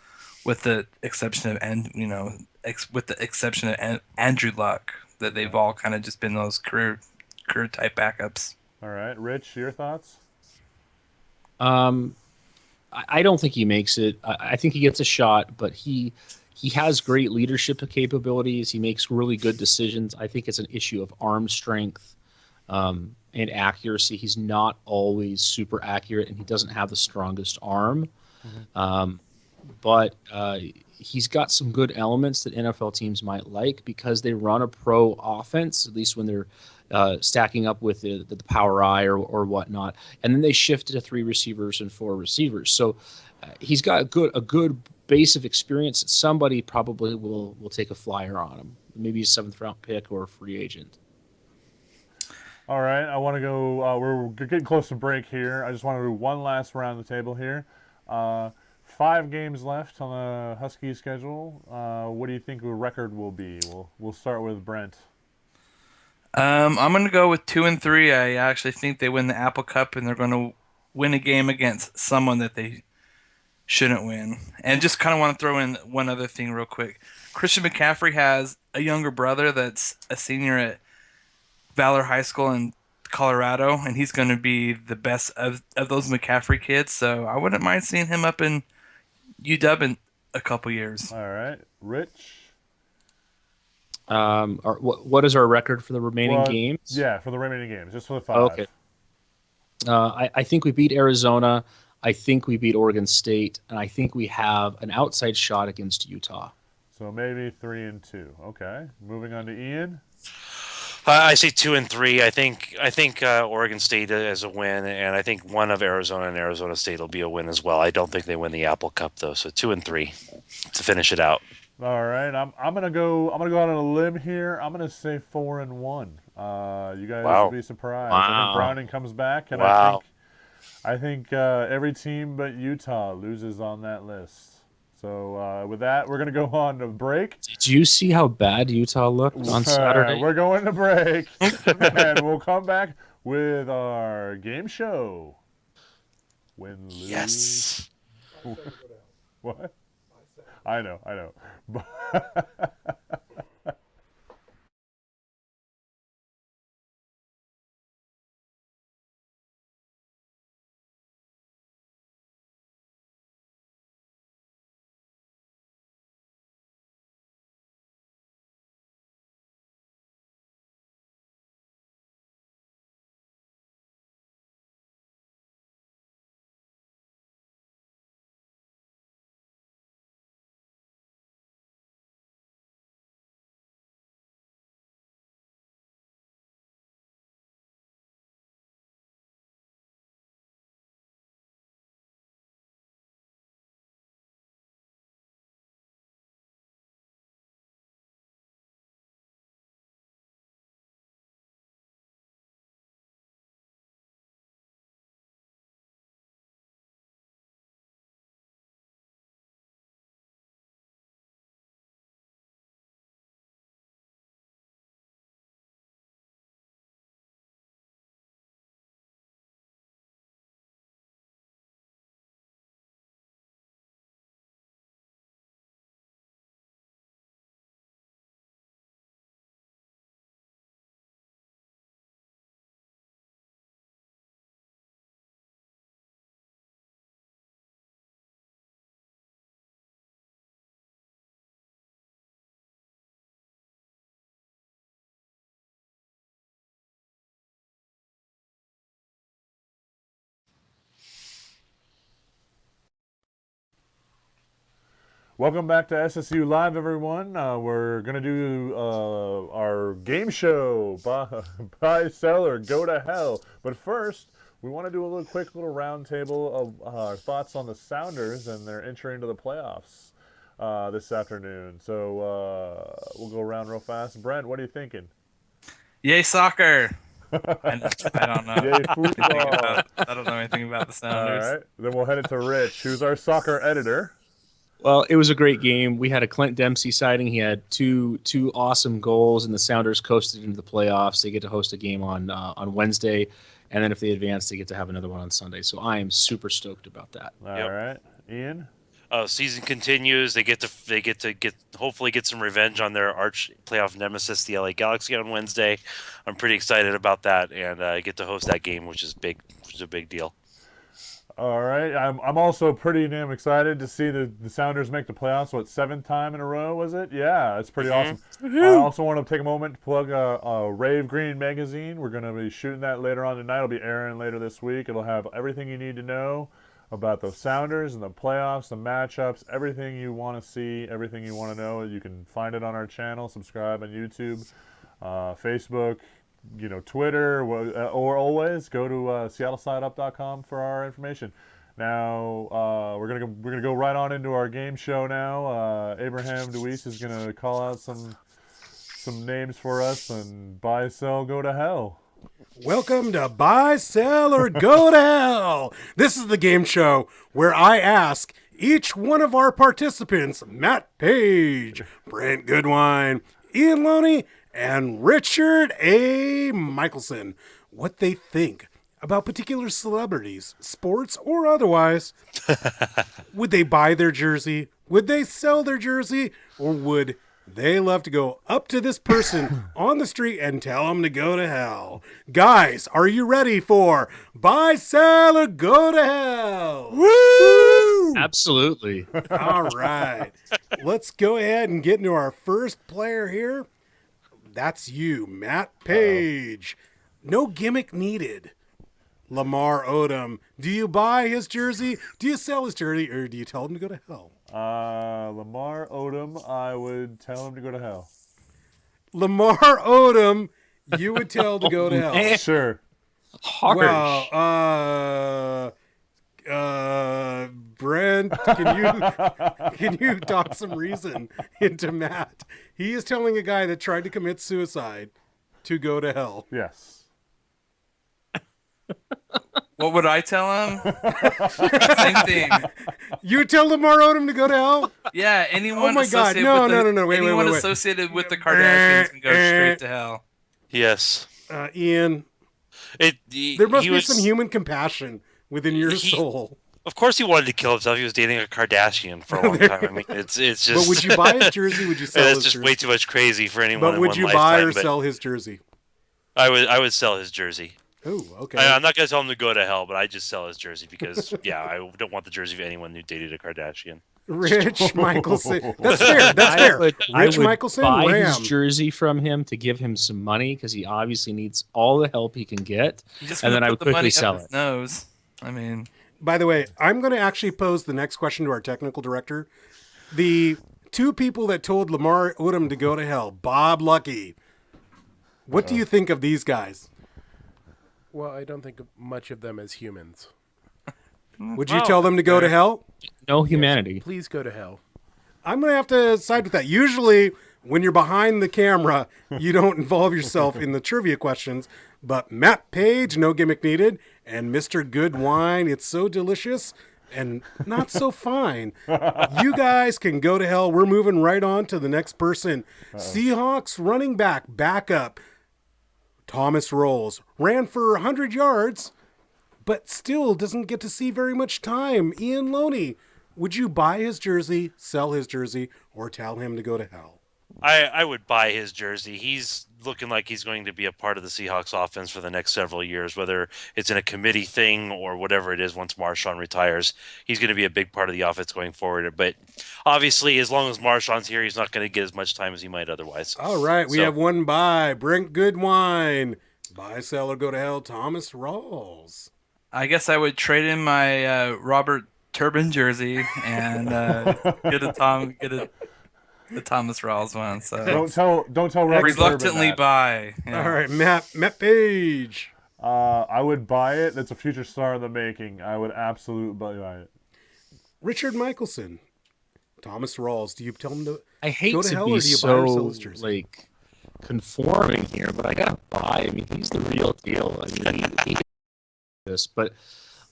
with the exception of Andrew Luck, that they've all kind of just been those career type backups. All right, Rich, your thoughts? Um, I don't think he makes it. I think he gets a shot, but he has great leadership capabilities. He makes really good decisions. I think it's an issue of arm strength and accuracy. He's not always super accurate, and he doesn't have the strongest arm. Um, but he's got some good elements that NFL teams might like because they run a pro offense, at least when they're stacking up with the power I or whatnot, and then they shift to 3 receivers and 4 receivers. So he's got a good base of experience. Somebody probably will take a flyer on him, maybe a 7th round pick or a free agent. All right, I want to go. We're getting close to break here. I just want to do one last round of the table here. 5 games left on the Huskies schedule. What do you think the record will be? We'll start with Brent. I'm going to go with 2 and 3. I actually think they win the Apple Cup, and they're going to win a game against someone that they shouldn't win. And just kind of want to throw in one other thing real quick. Christian McCaffrey has a younger brother that's a senior at Valor High School in Colorado, and he's going to be the best of those McCaffrey kids. So I wouldn't mind seeing him up in UW in a couple years. All right, Rich. What is our record for the remaining games? Yeah, for the remaining games, just for the 5. Okay. I think we beat Arizona. I think we beat Oregon State, and I think we have an outside shot against Utah. So maybe 3 and 2. Okay, moving on to Ian. I say 2 and 3. I think Oregon State is a win, and I think one of Arizona and Arizona State will be a win as well. I don't think they win the Apple Cup though, so 2 and 3 to finish it out. All right, I'm gonna go out on a limb here. I'm gonna say 4 and 1. You guys will be surprised. I think Browning comes back, and I think every team but Utah loses on that list. So with that, we're gonna go on to break. Did you see how bad Utah looked on Saturday? We're going to break, and we'll come back with our game show. Win, lose. Yes. What? I know. Welcome back to SSU Live, everyone. We're going to do our game show, buy, sell, or go to hell. But first, we want to do a quick round table of our thoughts on the Sounders and their entry into the playoffs this afternoon. So we'll go around real fast. Brent, what are you thinking? Yay, soccer! I don't know. Yay, football! I don't know anything about the Sounders. All right, then we'll head it to Rich, who's our soccer editor. Well, it was a great game. We had a Clint Dempsey sighting. He had two awesome goals, and the Sounders coasted into the playoffs. They get to host a game on Wednesday, and then if they advance, they get to have another one on Sunday. So I am super stoked about that. All right, Ian. Season continues. They get to hopefully get some revenge on their arch playoff nemesis, the LA Galaxy, on Wednesday. I'm pretty excited about that, and I get to host that game, which is a big deal. All right. I'm also pretty damn excited to see the Sounders make the playoffs. What, seventh time in a row, was it? Yeah, it's pretty awesome. I also want to take a moment to plug a Rave Green magazine. We're going to be shooting that later on tonight. It'll be airing later this week. It'll have everything you need to know about the Sounders and the playoffs, the matchups, everything you want to see, everything you want to know. You can find it on our channel. Subscribe on YouTube, Facebook, Twitter, or always go to SeattleSideUp.com for our information. Now we're gonna go right on into our game show now. Abraham DeWeese is gonna call out some names for us, and buy, sell, go to hell. Welcome to Buy, Sell, or Go to Hell. This is the game show where I ask each one of our participants, Matt Page, Brent Goodwine, Ian Loney, and Richard A. Michelson, what they think about particular celebrities, sports or otherwise. Would they buy their jersey? Would they sell their jersey? Or would they love to go up to this person on the street and tell them to go to hell? Guys, are you ready for Buy, Sell, or Go to Hell? Woo! Absolutely. All right. Let's go ahead and get into our first player here. That's you, Matt Page. No gimmick needed. Lamar Odom. Do you buy his jersey? Do you sell his jersey? Or do you tell him to go to hell? Lamar Odom, I would tell him to go to hell. Lamar Odom, you would tell to go to hell. Man. Sure. Harsh. Well, Brent, can you talk some reason into Matt? He is telling a guy that tried to commit suicide to go to hell. Yes. What would I tell him? Same thing. You tell Lamar Odom to go to hell? Yeah, anyone. Oh my God! associated No, with no, the- no, no! Wait, anyone wait. associated with the Kardashians can go straight to hell. Yes. Ian, there must be some human compassion within your soul. Of course, he wanted to kill himself. He was dating a Kardashian for a long time. I mean, it's just. But would you buy his jersey? Would you sell That's his just jersey? way too much crazy for anyone. But in would one you lifetime, buy or but sell his jersey? I would sell his jersey. Oh, okay. I'm not gonna tell him to go to hell, but I just sell his jersey because I don't want the jersey of anyone who dated a Kardashian. Rich Michelson. That's fair. That's fair. I Rich would Michelson, buy Ram. his jersey from him to give him some money because he obviously needs all the help he can get. You just And then gonna I put would the quickly money sell up his it. nose. I mean, By the way, I'm going to actually pose the next question to our technical director. The two people that told Lamar Odom to go to hell, Bob Lucky. What do you think of these guys? Well, I don't think of much of them as humans. Would you tell them to go to hell? No humanity. Please go to hell. I'm going to have to side with that. Usually, when you're behind the camera, you don't involve yourself in the trivia questions. But Matt Page, no gimmick needed, and Mr. Good Wine, it's so delicious and not so fine. You guys can go to hell. We're moving right on to the next person. Seahawks running backup. Thomas Rolls ran for 100 yards, but still doesn't get to see very much time. Ian Loney, would you buy his jersey, sell his jersey, or tell him to go to hell? I would buy his jersey. He's looking like he's going to be a part of the Seahawks offense for the next several years, whether it's in a committee thing or whatever it is once Marshawn retires. He's going to be a big part of the offense going forward. But obviously, as long as Marshawn's here, he's not going to get as much time as he might otherwise. All right, we So- have one buy. Brent Goodwine. Buy, sell, or go to hell. Thomas Rawls. I guess I would trade in my Robert Turbin jersey and get the Thomas Rawls one. So Don't tell Robert reluctantly Turbin that. buy. Yeah. All right, Matt Page. I would buy it. That's a future star in the making. I would absolutely buy it. Richard Michelson. Thomas Rawls. Do you tell him to I hate go to to hell, be or do you buy or sell so his jersey? like conforming here, but I gotta buy. I mean, he's the real deal. I mean, he this, but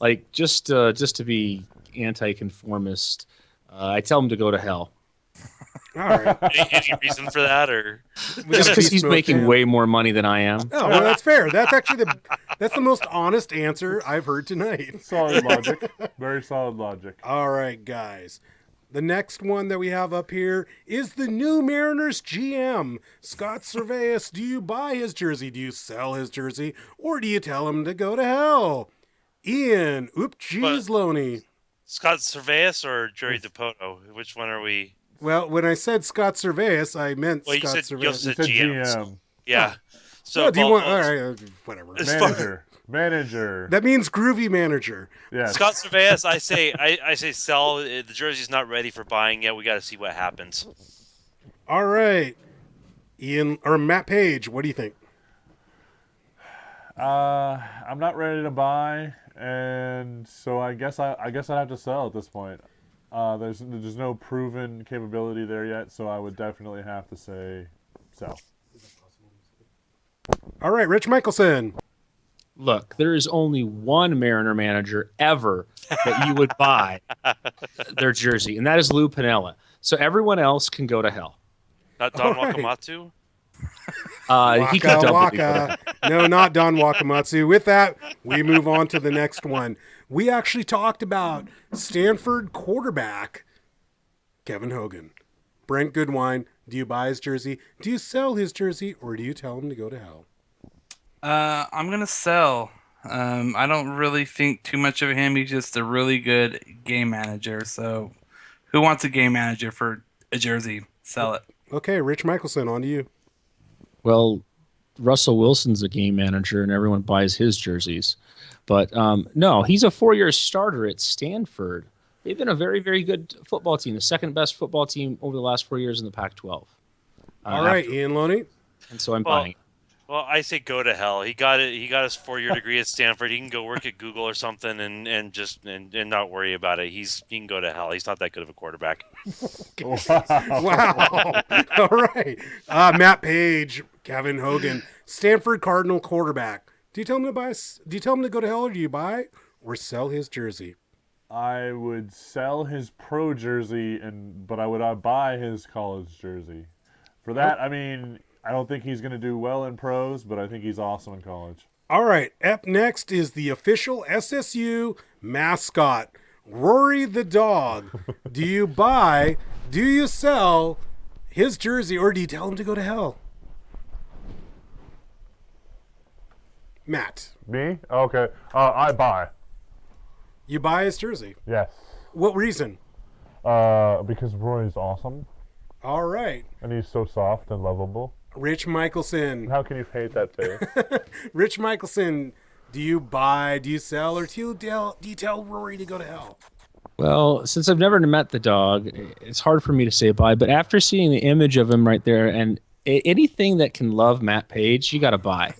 like just to be anti-conformist, I tell him to go to hell. All right. Any reason for that, or Just because he's making way more money than I am. Oh, well, that's fair. That's actually that's the most honest answer I've heard tonight. Solid logic. Very solid logic. All right, guys. The next one that we have up here is the new Mariners GM, Scott Servais. Do you buy his jersey? Do you sell his jersey? Or do you tell him to go to hell? Ian, geez, Loney. Scott Servais or Jerry DePoto? Which one are we? Well, when I said Scott Servais, I meant Well, you Scott said, Servais. you also You said said GM. GM. Yeah. So Well, do you want? All right, whatever. As far- Manager. That means groovy manager. Yes. Scott Servais, I say sell. The jersey's not ready for buying yet. We got to see what happens. All right, Ian or Matt Page, what do you think? I'm not ready to buy, and so I guess I have to sell at this point. There's no proven capability there yet, so I would definitely have to say sell. All right, Rich Michelson. Look, there is only one Mariner manager ever that you would buy their jersey, and that is Lou Piniella. So everyone else can go to hell. Not Don All right. Wakamatsu. He could definitely go to Waka. No, not Don Wakamatsu. With that, we move on to the next one. We actually talked about Stanford quarterback Kevin Hogan. Brent Goodwine, do you buy his jersey? Do you sell his jersey, or do you tell him to go to hell? I'm gonna sell. I don't really think too much of him. He's just a really good game manager. So, who wants a game manager for a jersey? Sell it. Okay, Rich Michelson, on to you. Well, Russell Wilson's a game manager, and everyone buys his jerseys. But no, he's a 4-year starter at Stanford. They've been a very, very good football team, the second best football team over the last 4 years in the Pac-12. All right, Ian Loney. And so I'm buying it. Well, I say go to hell. He got it. He got his 4-year degree at Stanford. He can go work at Google or something and just not worry about it. He can go to hell. He's not that good of a quarterback. Wow. All right. Matt Page, Kevin Hogan, Stanford Cardinal quarterback. Do you tell him to buy? Do you tell him to go to hell, or do you buy or sell his jersey? I would sell his pro jersey, but I would buy his college jersey. For that, I mean, I don't think he's going to do well in pros, but I think he's awesome in college. All right. Up next is the official SSU mascot, Rory the dog. Do you buy? Do you sell his jersey, or do you tell him to go to hell? Matt, Me? Okay. I buy. you buy his jersey. Yes. What reason? Because Roy's awesome, All right. and he's so soft and lovable. Rich Michelson. How can you hate that face? Rich Michelson, do you buy, do you sell, or do you tell Rory to go to hell? Well, since I've never met the dog, it's hard for me to say buy. But after seeing the image of him right there, and anything that can love Matt Page, you got to buy.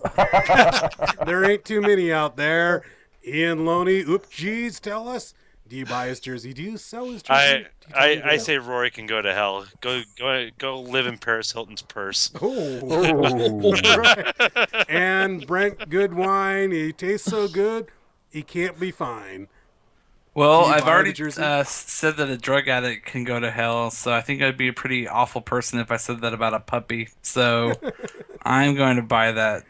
There ain't too many out there. Ian Loney, geez, tell us. Do you buy his jersey? Do you sell his jersey? I say Rory can go to hell. Go live in Paris Hilton's purse. Oh, right. And Brent Goodwine, he tastes so good, he can't be fine. Well, Do you I've buy the already jersey? said that a drug addict can go to hell, so I think I'd be a pretty awful person if I said that about a puppy. So I'm going to buy that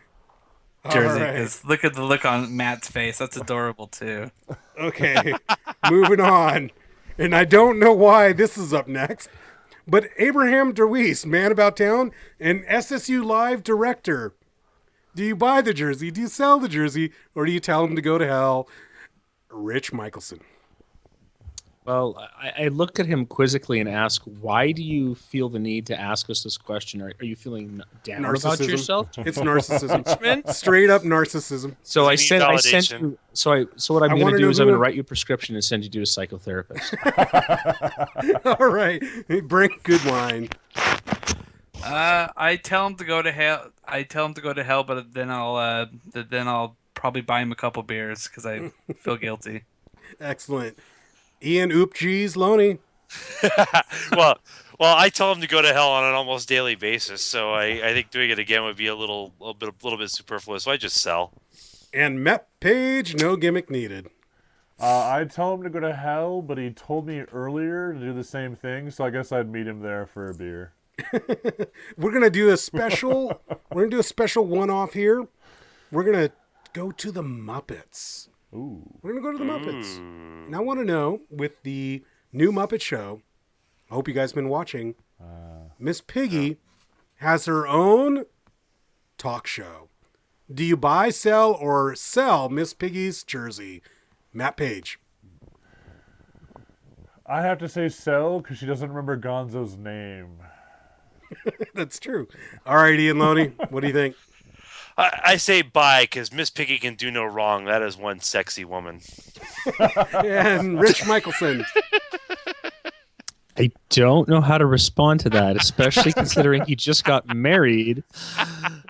jersey All right. because look at the look on Matt's face. That's adorable too. Okay, moving on. And I don't know why this is up next, but Abraham Derwees, Man About Town, and SSU Live director. Do you buy the jersey? Do you sell the jersey? Or do you tell him to go to hell? Rich Michelson. Well, I look at him quizzically and ask, why do you feel the need to ask us this question? Are you feeling down about Narcissism. yourself? It's narcissism. Straight up narcissism. So I Does it sent need sent validation? you. So what I'm I going wanna to do know is I'm who- going to write you a prescription and send you to a psychotherapist. All right. Brent Goodwine. I tell him to go to hell. But then I'll probably buy him a couple beers because I feel guilty. Excellent. Ian Geez Loney. well, I tell him to go to hell on an almost daily basis. So I think doing it again would be a little bit superfluous. So I just sell. And Matt Page, no gimmick needed. I'd tell him to go to hell, but he told me earlier to do the same thing, so I guess I'd meet him there for a beer. We're gonna do a special. We're gonna do a special one-off here. We're gonna go to the Muppets. Ooh. We're gonna go to the Muppets, and I want to know, with the new Muppet Show, I hope you guys been watching. Miss Piggy has her own talk show. Do you buy, sell, or sell Miss Piggy's jersey? Matt Page. I have to say sell because she doesn't remember Gonzo's name. That's true. All right, Ian Loney, what do you think? I say buy because Miss Piggy can do no wrong. That is one sexy woman. And Rich Michelson. I don't know how to respond to that, especially considering he just got married.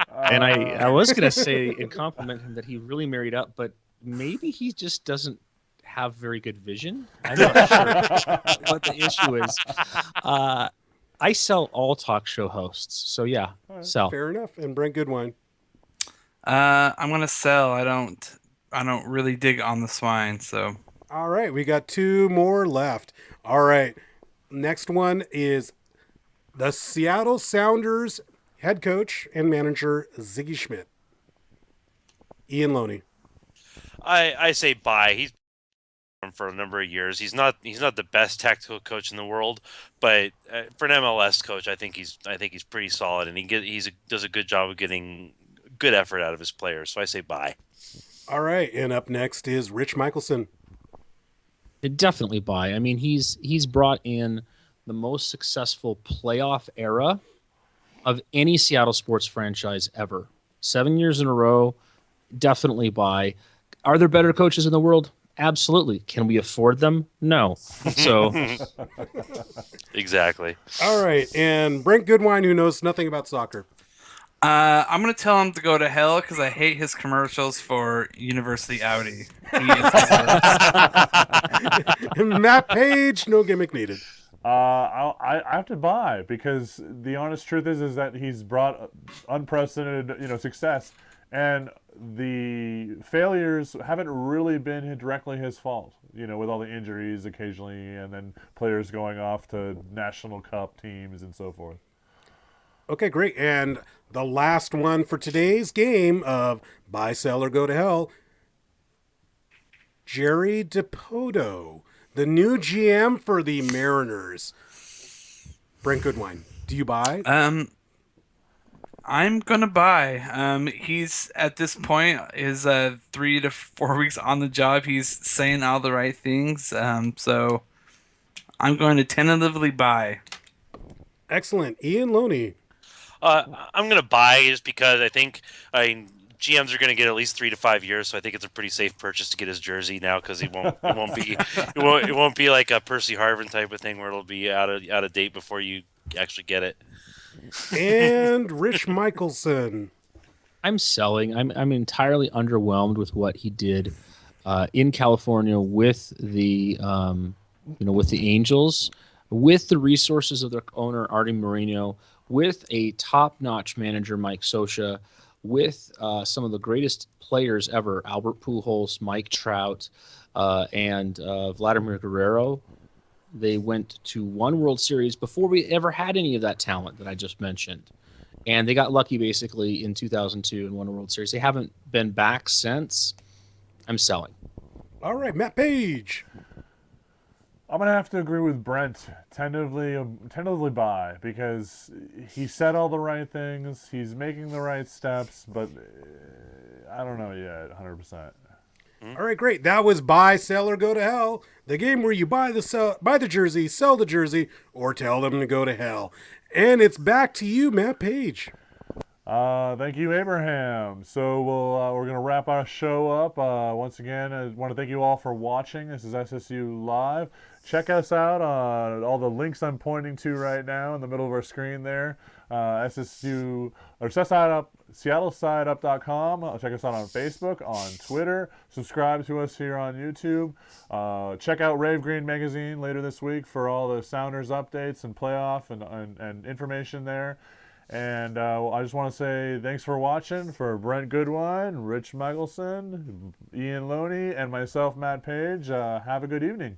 And I was going to say and compliment him that he really married up, but maybe he just doesn't have very good vision. I'm not sure what the issue is. I sell all talk show hosts. So yeah, sell. Fair enough. And Brent Goodwine. I'm gonna sell. I don't really dig on the swine. So All right, we got two more left. All right, next one is the Seattle Sounders head coach and manager Ziggy Schmidt. Ian Loney. I say buy. He's been for a number of years. He's not the best tactical coach in the world, but for an MLS coach, I think he's pretty solid, and does a good job of getting good effort out of his players. So I say buy. All right, and up next is Rich Michelson. Definitely buy. I mean, he's brought in the most successful playoff era of any Seattle sports franchise ever. 7 years in a row. Definitely buy. Are there better coaches in the world? Absolutely. Can we afford them? No. So Exactly. All right, and Brent Goodwine, who knows nothing about soccer. I'm gonna tell him to go to hell because I hate his commercials for University Audi. He is the worst. And Matt Page, no gimmick needed. I have to buy because the honest truth is that he's brought unprecedented success, and the failures haven't really been directly his fault. With all the injuries occasionally, and then players going off to National Cup teams and so forth. Okay, great. And the last one for today's game of Buy, Sell, or Go to Hell, Jerry DiPoto, the new GM for the Mariners. Brent Goodwine, do you buy? I'm gonna buy. He's at this point is 3 to 4 weeks on the job. He's saying all the right things. So I'm going to tentatively buy. Excellent. Ian Loney. I'm going to buy just because I think GMs are going to get at least 3 to 5 years, so I think it's a pretty safe purchase to get his jersey now because it won't be like a Percy Harvin type of thing where it'll be out of date before you actually get it. And Rich Michelson. I'm selling. I'm entirely underwhelmed with what he did in California with the with the Angels, with the resources of their owner Artie Moreno, with a top-notch manager Mike Scioscia, with some of the greatest players ever, Albert Pujols, Mike Trout, and Vladimir Guerrero. They went to one World Series before we ever had any of that talent that I just mentioned. And they got lucky basically in 2002 and won a World Series. They haven't been back since. I'm selling. All right, Matt Page. I'm gonna have to agree with Brent. Tentatively buy because he said all the right things. He's making the right steps, but I don't know yet, 100%. All right, great. That was Buy, Sell, or Go to Hell, the game where you buy the jersey, sell the jersey, or tell them to go to hell. And it's back to you, Matt Page. Thank you, Abraham. So we're gonna wrap our show up. Once again, I want to thank you all for watching. This is SSU Live. Check us out on all the links I'm pointing to right now in the middle of our screen there. SSU or SeattleSideUp, SeattleSideUp.com. Check us out on Facebook, on Twitter. Subscribe to us here on YouTube. Check out Rave Green Magazine later this week for all the Sounders updates and playoff and information there. And I just want to say thanks for watching. For Brent Goodwine, Rich Michelson, Ian Loney, and myself, Matt Page, have a good evening.